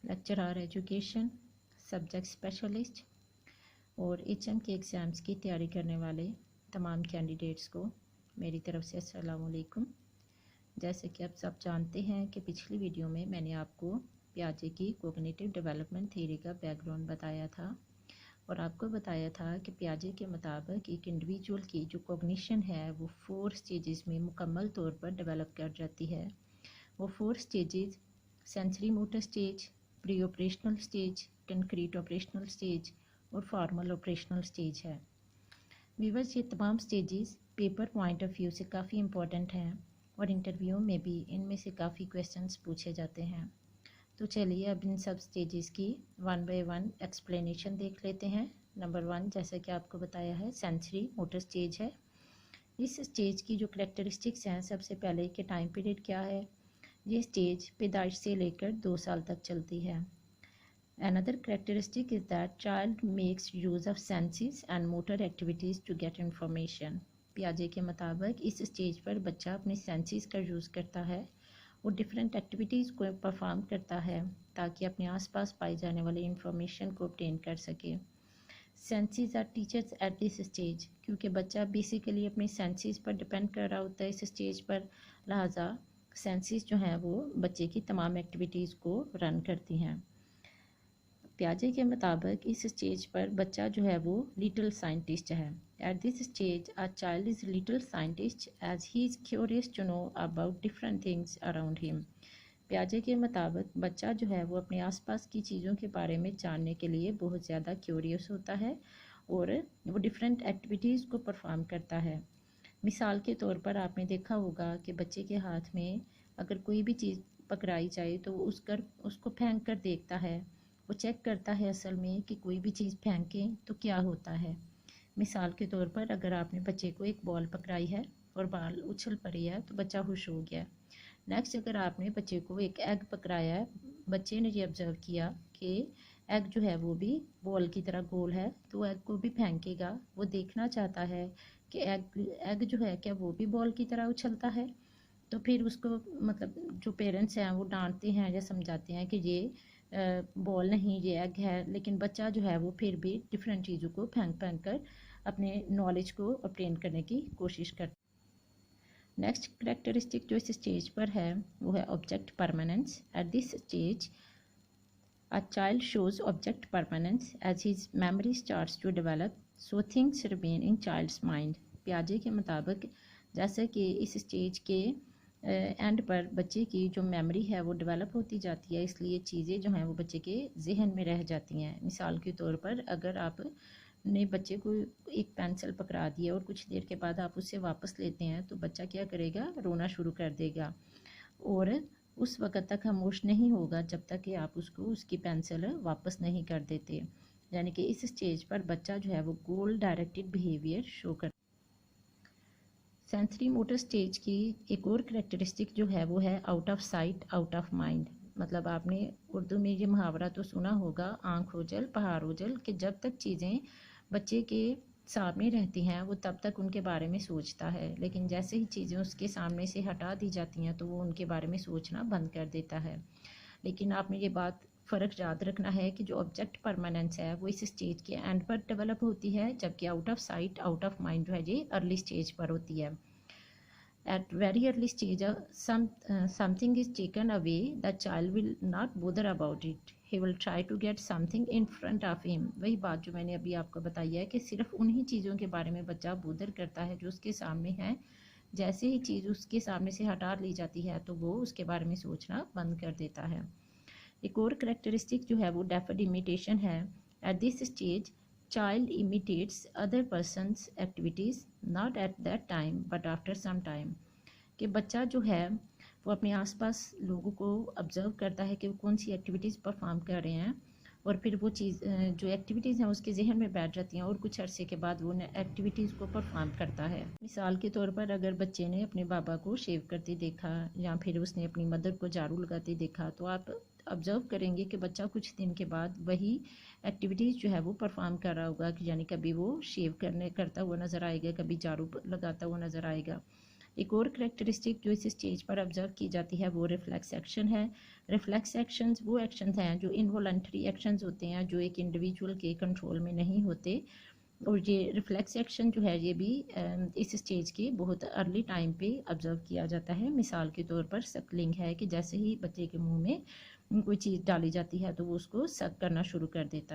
Lecturer education subject specialist और HM के exams की तैयारी करने वाले तमाम कैंडिडेट्स को मेरी तरफ़ से अस्सलाम वालेकुम। जैसे कि आप सब जानते हैं कि पिछली वीडियो में मैंने आपको पियाजे की कोग्निटिव डेवलपमेंट थ्योरी का बैकग्राउंड बताया था और आपको बताया था कि पियाजे के मुताबिक एक इंडिविजुअल की जो कॉग्निशन है वो 4 स्टेजेस में मुकम्मल तौर पर डेवलप कर जाती है। वो 4 stages sensory motor stage, pre operational stage, concrete operational stage और फॉर्मल ऑपरेशनल स्टेज है। व्यूअर्स, ये तमाम stages paper point of view से काफ़ी इम्पोर्टेंट हैं और इंटरव्यू में भी इनमें से काफ़ी क्वेश्चंस पूछे जाते हैं। तो चलिए अब इन सब स्टेजेस की 1 बाय 1 एक्सप्लेनेशन देख लेते हैं। नंबर 1, जैसा कि आपको बताया है, सेंसरी मोटर स्टेज है। इस स्टेज की जो करेक्टरिस्टिक्स हैं, सबसे पहले कि टाइम पीरियड क्या है। ये स्टेज पैदाइश से लेकर 2 साल तक चलती है। Another characteristic is that child makes use of senses and motor activities to get information. पियाजे के मुताबिक इस स्टेज पर बच्चा अपने सेंसेस का यूज़ करता है और डिफरेंट एक्टिविटीज़ को परफॉर्म करता है ताकि अपने आसपास पाई जाने वाली इंफॉर्मेशन को ऑब्टेन कर सके। Senses are teachers at this stage, क्योंकि बच्चा बेसिकली अपने सेंसेस पर डिपेंड कर रहा होता है इस स्टेज पर, लिहाजा सेंसेस जो हैं वो बच्चे की तमाम एक्टिविटीज़ को रन करती हैं। पियाजे के मुताबिक इस स्टेज पर बच्चा जो है वो लिटिल साइंटिस्ट है। At this stage a child is little scientist as he is curious to know about different things around him. पियाजे के मुताबिक बच्चा जो है वो अपने आसपास की चीज़ों के बारे में जानने के लिए बहुत ज़्यादा क्यूरियस होता है और वो डिफरेंट एक्टिविटीज़ को परफॉर्म करता है। मिसाल के तौर पर आपने देखा होगा कि बच्चे के हाथ में अगर कोई भी चीज़ पकड़ाई जाए तो वो उसको फेंक कर देखता है। वो चेक करता है असल में कि कोई भी चीज़ फेंकें तो क्या होता है। मिसाल के तौर पर अगर आपने बच्चे को एक बॉल पकड़ाई है और बॉल उछल पड़ी है तो बच्चा खुश हो गया। नेक्स्ट, अगर आपने बच्चे को एक एग पकड़ाया है, बच्चे ने ये ऑब्ज़र्व किया कि एग जो है वो भी बॉल की तरह गोल है, तो एग को भी फेंकेगा। वो देखना चाहता है कि एग जो है क्या वो भी बॉल की तरह उछलता है। तो फिर उसको मतलब जो पेरेंट्स हैं वो डांटते हैं या समझाते हैं कि ये बॉल नहीं, ये एग है, लेकिन बच्चा जो है वो फिर भी डिफरेंट चीज़ों को फेंक कर अपने नॉलेज को ऑब्टेन करने की कोशिश करता है। नेक्स्ट करेक्टरिस्टिक जो इस स्टेज पर है वो है object permanence. Eight this stage a child shows object permanence as his memory starts to develop, so things remain in child's mind. पियाजे के मुताबिक जैसे कि इस स्टेज के एंड पर बच्चे की जो मेमोरी है वो डेवलप होती जाती है, इसलिए चीज़ें जो हैं वो बच्चे के जहन में रह जाती हैं। मिसाल के तौर पर अगर आप ने बच्चे को एक पेंसिल पकड़ा दी है और कुछ देर के बाद आप उससे वापस लेते हैं तो बच्चा क्या करेगा, रोना शुरू कर देगा और उस वक़्त तक खामोश नहीं होगा जब तक कि आप उसको उसकी पेंसिल वापस नहीं कर देते। यानी कि इस स्टेज पर बच्चा जो है वो गोल डायरेक्टेड बिहेवियर शो कर। सेंसरी मोटर स्टेज की एक और करेक्टरिस्टिक जो है वो है out of sight out of mind. मतलब आपने उर्दू में ये मुहावरा तो सुना होगा, आँख ओझल पहाड़ ओझल, कि जब तक चीज़ें बच्चे के सामने रहती हैं वो तब तक उनके बारे में सोचता है, लेकिन जैसे ही चीज़ें उसके सामने से हटा दी जाती हैं तो वो उनके बारे में सोचना बंद कर देता है। लेकिन आपने ये बात फ़र्क याद रखना है कि जो ऑब्जेक्ट परमानेंस है वो इस स्टेज के एंड पर डेवलप होती है, जबकि out of sight out of mind जो है ये अर्ली स्टेज पर होती है। At very early stage, something is taken away, the child will not bother about it. He will try to get something in front of him. वही बात जो मैंने अभी आपको बताई है कि सिर्फ उन्हीं चीज़ों के बारे में बच्चा बोदर करता है जो उसके सामने है। जैसे ही चीज़ उसके सामने से हटा ली जाती है तो वो उसके बारे में सोचना बंद कर देता है। एक और करेक्टरिस्टिक जो है वो डेफर्ड इमिटेशन है। At this stage child imitates other person's activities not at that time but after some time. कि बच्चा जो है वो अपने आसपास लोगों को ऑब्ज़र्व करता है कि वो कौन सी एक्टिविटीज़ परफॉर्म कर रहे हैं और फिर वो चीज़ जो एक्टिविटीज़ हैं उसके जहन में बैठ जाती हैं और कुछ अरसे के बाद वो एक्टिविटीज़ को परफॉर्म करता है। मिसाल के तौर पर अगर बच्चे ने अपने बाबा को शेव करते देखा या फिर उसने अपनी मदर को झाड़ू लगाते देखा तो आप ऑब्ज़र्व करेंगे कि बच्चा कुछ दिन के बाद वही एक्टिविटीज़ जो है वो परफॉर्म कर रहा होगा कि यानी कभी वो शेव करता हुआ नज़र आएगा, कभी झाड़ू लगाता हुआ नज़र आएगा। एक और करेक्टरिस्टिक जो इस स्टेज पर ऑब्जर्व की जाती है वो रिफ्लेक्स एक्शन है। रिफ्लेक्स एक्शंस वो एक्शंस हैं जो इनवॉलंटरी एक्शंस होते हैं, जो एक इंडिविजुअल के कंट्रोल में नहीं होते। और ये रिफ्लेक्स एक्शन जो है ये भी इस स्टेज के बहुत अर्ली टाइम पे ऑब्जर्व किया जाता है। मिसाल के तौर पर सकलिंग है कि जैसे ही बच्चे के मुंह में कोई चीज़ डाली जाती है तो वो उसको सक करना शुरू कर देता है।